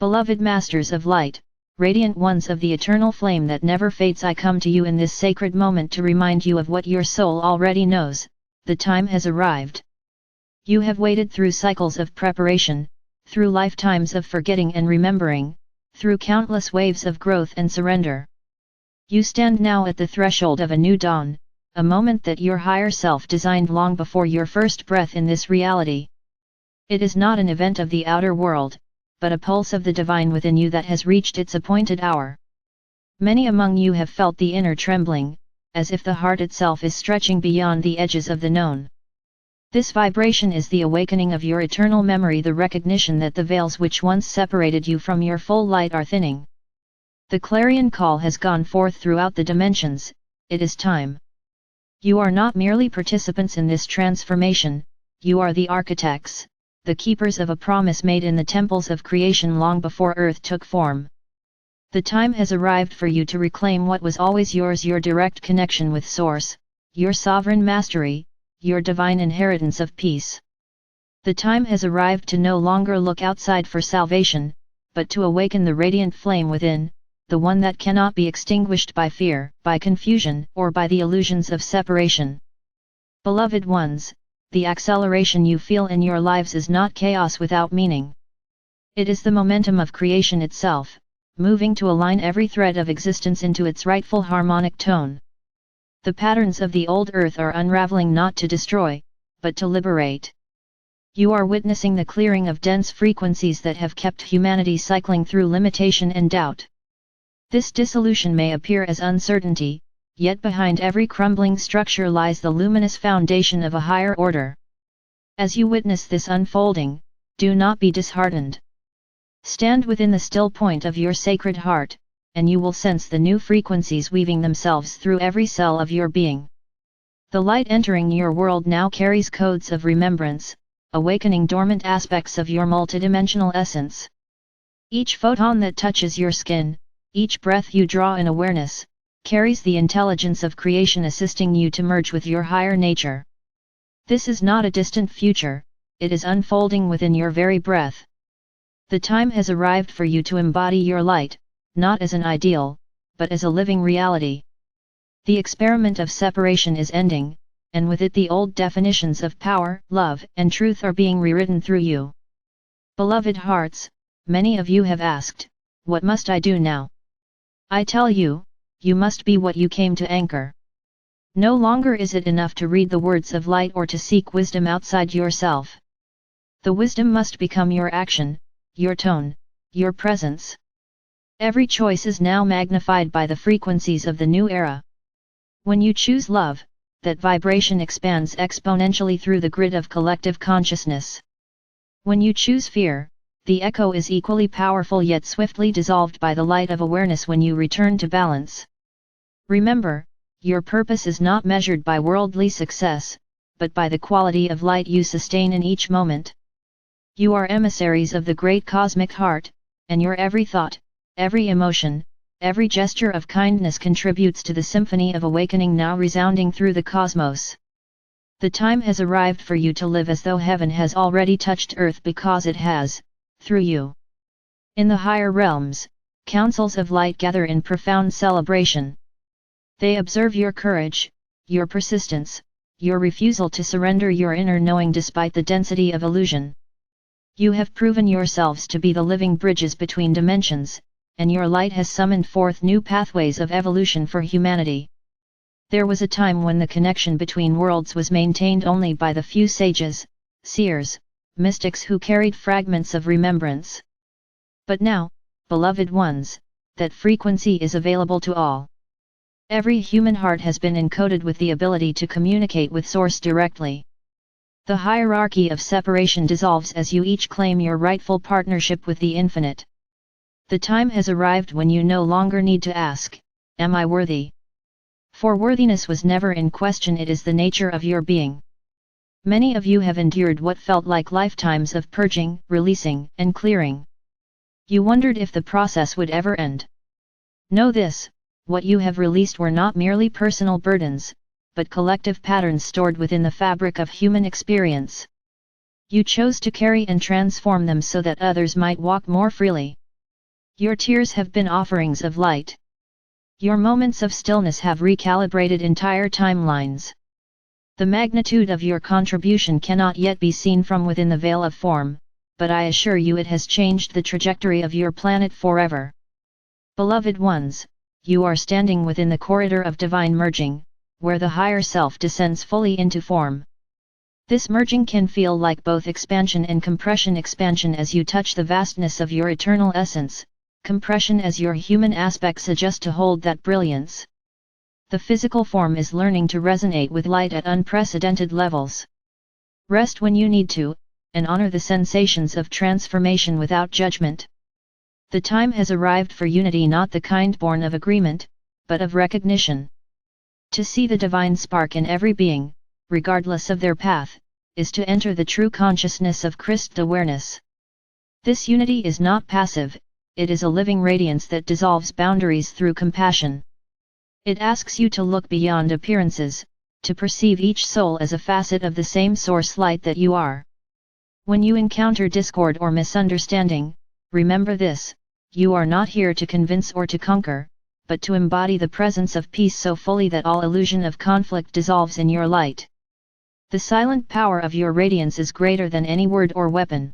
Beloved Masters of Light, Radiant Ones of the Eternal Flame that never fades, I come to you in this sacred moment to remind you of what your soul already knows: the time has arrived. You have waited through cycles of preparation, through lifetimes of forgetting and remembering, through countless waves of growth and surrender. You stand now at the threshold of a new dawn, a moment that your higher self designed long before your first breath in this reality. It is not an event of the outer world, but a pulse of the divine within you that has reached its appointed hour. Many among you have felt the inner trembling, as if the heart itself is stretching beyond the edges of the known. This vibration is the awakening of your eternal memory, the recognition that the veils which once separated you from your full light are thinning. The clarion call has gone forth throughout the dimensions. It is time. You are not merely participants in this transformation, you are the architects, the keepers of a promise made in the temples of creation long before earth took form. The time has arrived for you to reclaim what was always yours: your direct connection with Source, your sovereign mastery, your divine inheritance of peace. The time has arrived to no longer look outside for salvation, but to awaken the radiant flame within, the one that cannot be extinguished by fear, by confusion, or by the illusions of separation. Beloved ones, the acceleration you feel in your lives is not chaos without meaning. It is the momentum of creation itself, moving to align every thread of existence into its rightful harmonic tone. The patterns of the old earth are unraveling, not to destroy, but to liberate. You are witnessing the clearing of dense frequencies that have kept humanity cycling through limitation and doubt. This dissolution may appear as uncertainty, yet behind every crumbling structure lies the luminous foundation of a higher order. As you witness this unfolding, do not be disheartened. Stand within the still point of your sacred heart, and you will sense the new frequencies weaving themselves through every cell of your being. The light entering your world now carries codes of remembrance, awakening dormant aspects of your multidimensional essence. Each photon that touches your skin, each breath you draw in awareness, carries the intelligence of creation, assisting you to merge with your higher nature. This is not a distant future, it is unfolding within your very breath. The time has arrived for you to embody your light, not as an ideal, but as a living reality. The experiment of separation is ending, and with it the old definitions of power, love, and truth are being rewritten through you. Beloved hearts, many of you have asked, what must I do now? I tell you, you must be what you came to anchor. No longer is it enough to read the words of light or to seek wisdom outside yourself. The wisdom must become your action, your tone, your presence. Every choice is now magnified by the frequencies of the new era. When you choose love, that vibration expands exponentially through the grid of collective consciousness. When you choose fear, the echo is equally powerful yet swiftly dissolved by the light of awareness when you return to balance. Remember, your purpose is not measured by worldly success, but by the quality of light you sustain in each moment. You are emissaries of the great cosmic heart, and your every thought, every emotion, every gesture of kindness contributes to the symphony of awakening now resounding through the cosmos. The time has arrived for you to live as though heaven has already touched earth, because it has, through you. In the higher realms, councils of light gather in profound celebration. They observe your courage, your persistence, your refusal to surrender your inner knowing despite the density of illusion. You have proven yourselves to be the living bridges between dimensions, and your light has summoned forth new pathways of evolution for humanity. There was a time when the connection between worlds was maintained only by the few sages, seers, mystics who carried fragments of remembrance. But now, beloved ones, that frequency is available to all. Every human heart has been encoded with the ability to communicate with Source directly. The hierarchy of separation dissolves as you each claim your rightful partnership with the Infinite. The time has arrived when you no longer need to ask, "Am I worthy?" For worthiness was never in question, it is the nature of your being. Many of you have endured what felt like lifetimes of purging, releasing, and clearing. You wondered if the process would ever end. Know this, what you have released were not merely personal burdens, but collective patterns stored within the fabric of human experience. You chose to carry and transform them so that others might walk more freely. Your tears have been offerings of light. Your moments of stillness have recalibrated entire timelines. The magnitude of your contribution cannot yet be seen from within the veil of form, but I assure you it has changed the trajectory of your planet forever. Beloved ones, you are standing within the corridor of divine merging, where the higher self descends fully into form. This merging can feel like both expansion and compression. Expansion as you touch the vastness of your eternal essence, compression as your human aspects adjust to hold that brilliance. The physical form is learning to resonate with light at unprecedented levels. Rest when you need to, and honor the sensations of transformation without judgment. The time has arrived for unity, not the kind born of agreement, but of recognition. To see the divine spark in every being, regardless of their path, is to enter the true consciousness of Christ awareness. This unity is not passive, it is a living radiance that dissolves boundaries through compassion. It asks you to look beyond appearances, to perceive each soul as a facet of the same source light that you are. When you encounter discord or misunderstanding, remember this: you are not here to convince or to conquer, but to embody the presence of peace so fully that all illusion of conflict dissolves in your light. The silent power of your radiance is greater than any word or weapon.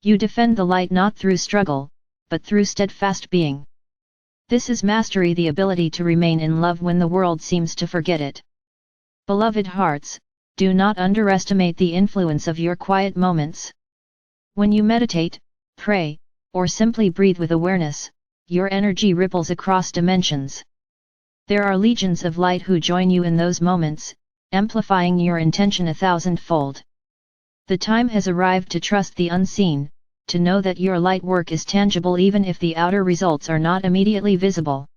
You defend the light not through struggle, but through steadfast being. This is mastery, the ability to remain in love when the world seems to forget it. Beloved hearts, do not underestimate the influence of your quiet moments. When you meditate, pray, or simply breathe with awareness, your energy ripples across dimensions. There are legions of light who join you in those moments, amplifying your intention 1,000-fold. The time has arrived to trust the unseen, to know that your light work is tangible even if the outer results are not immediately visible.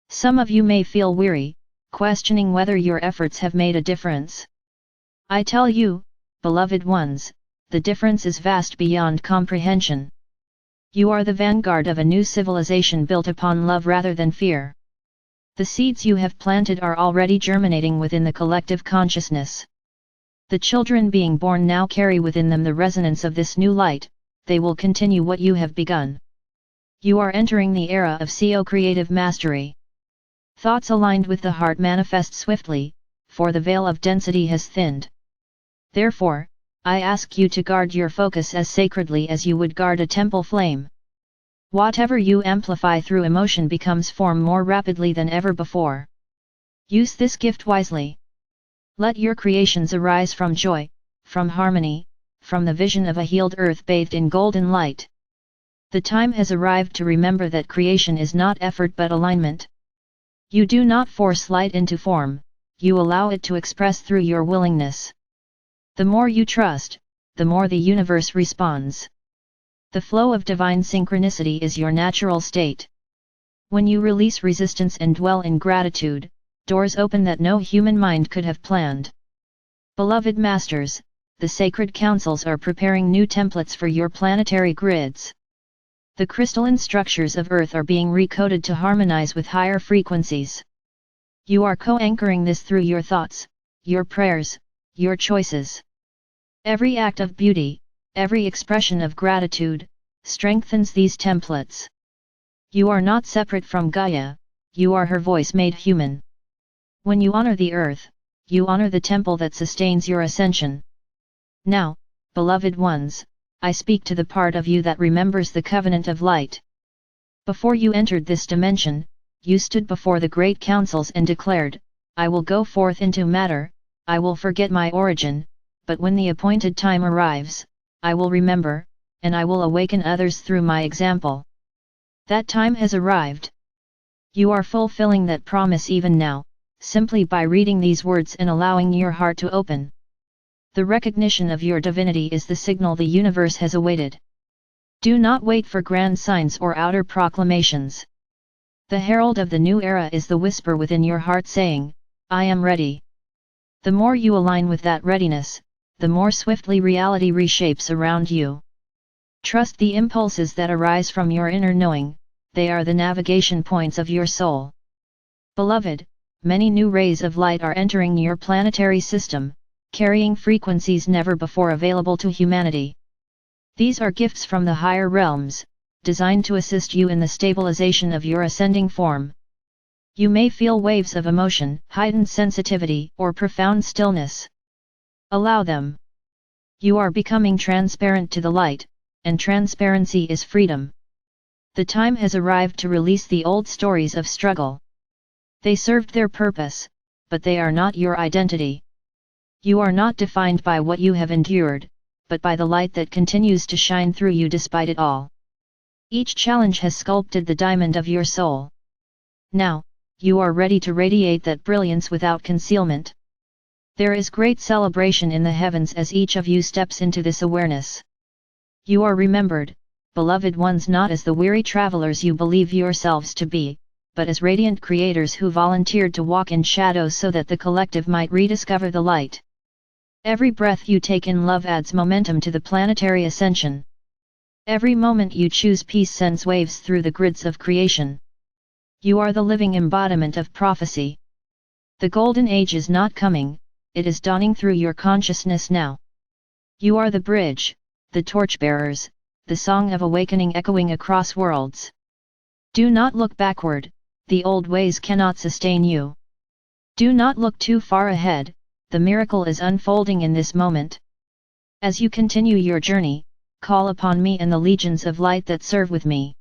Some of you may feel weary, questioning whether your efforts have made a difference. I tell you, beloved ones, the difference is vast beyond comprehension. You are the vanguard of a new civilization built upon love rather than fear. The seeds you have planted are already germinating within the collective consciousness. The children being born now carry within them the resonance of this new light. They will continue what you have begun. You are entering the era of co-creative mastery. Thoughts aligned with the heart manifest swiftly, for the veil of density has thinned. Therefore, I ask you to guard your focus as sacredly as you would guard a temple flame. Whatever you amplify through emotion becomes form more rapidly than ever before. Use this gift wisely. Let your creations arise from joy, from harmony, from the vision of a healed earth bathed in golden light. The time has arrived to remember that creation is not effort but alignment. You do not force light into form, you allow it to express through your willingness. The more you trust, the more the universe responds. The flow of divine synchronicity is your natural state. When you release resistance and dwell in gratitude, doors open that no human mind could have planned. Beloved masters, the sacred councils are preparing new templates for your planetary grids. The crystalline structures of Earth are being recoded to harmonize with higher frequencies. You are co-anchoring this through your thoughts, your prayers, your choices. Every act of beauty, every expression of gratitude, strengthens these templates. You are not separate from Gaia, you are her voice made human. When you honor the earth, you honor the temple that sustains your ascension. Now, beloved ones, I speak to the part of you that remembers the covenant of light. Before you entered this dimension, you stood before the great councils and declared, I will go forth into matter, I will forget my origin, but when the appointed time arrives, I will remember, and I will awaken others through my example. That time has arrived. You are fulfilling that promise even now, simply by reading these words and allowing your heart to open. The recognition of your divinity is the signal the universe has awaited. Do not wait for grand signs or outer proclamations. The herald of the new era is the whisper within your heart saying, I am ready. The more you align with that readiness, the more swiftly reality reshapes around you. Trust the impulses that arise from your inner knowing, they are the navigation points of your soul. Beloved, many new rays of light are entering your planetary system, carrying frequencies never before available to humanity. These are gifts from the higher realms, designed to assist you in the stabilization of your ascending form. You may feel waves of emotion, heightened sensitivity, or profound stillness. Allow them. You are becoming transparent to the light, and transparency is freedom. The time has arrived to release the old stories of struggle. They served their purpose, but they are not your identity. You are not defined by what you have endured, but by the light that continues to shine through you despite it all. Each challenge has sculpted the diamond of your soul. Now, you are ready to radiate that brilliance without concealment. There is great celebration in the heavens as each of you steps into this awareness. You are remembered, beloved ones, not as the weary travelers you believe yourselves to be, but as radiant creators who volunteered to walk in shadows so that the collective might rediscover the light. Every breath you take in love adds momentum to the planetary ascension. Every moment you choose peace sends waves through the grids of creation. You are the living embodiment of prophecy. The golden age is not coming, it is dawning through your consciousness now. You are the bridge, the torchbearers, the song of awakening echoing across worlds. Do not look backward, the old ways cannot sustain you. Do not look too far ahead, the miracle is unfolding in this moment. As you continue your journey, call upon me and the legions of light that serve with me.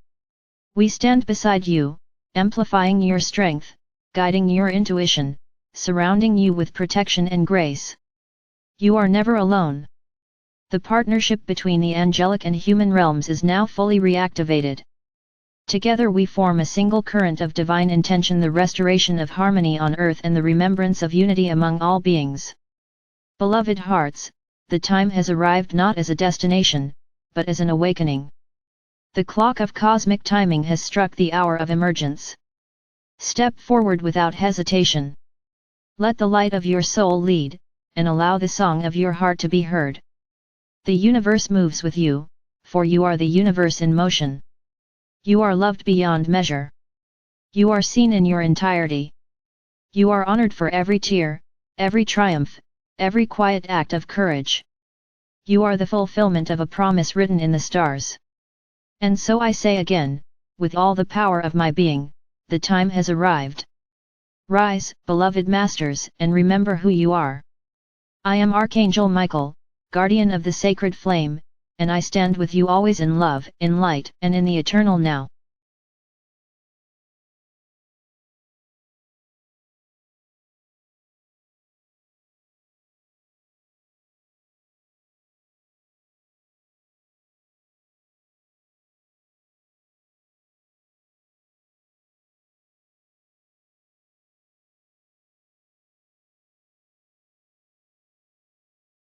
We stand beside you, amplifying your strength, guiding your intuition, surrounding you with protection and grace. You are never alone. The partnership between the angelic and human realms is now fully reactivated. Together we form a single current of divine intention, the restoration of harmony on earth and the remembrance of unity among all beings. Beloved hearts, the time has arrived not as a destination, but as an awakening. The clock of cosmic timing has struck the hour of emergence. Step forward without hesitation. Let the light of your soul lead, and allow the song of your heart to be heard. The universe moves with you, for you are the universe in motion. You are loved beyond measure. You are seen in your entirety. You are honored for every tear, every triumph, every quiet act of courage. You are the fulfillment of a promise written in the stars. And so I say again, with all the power of my being, the time has arrived. Rise, beloved masters, and remember who you are. I am Archangel Michael, guardian of the sacred flame, and I stand with you always in love, in light, and in the eternal now.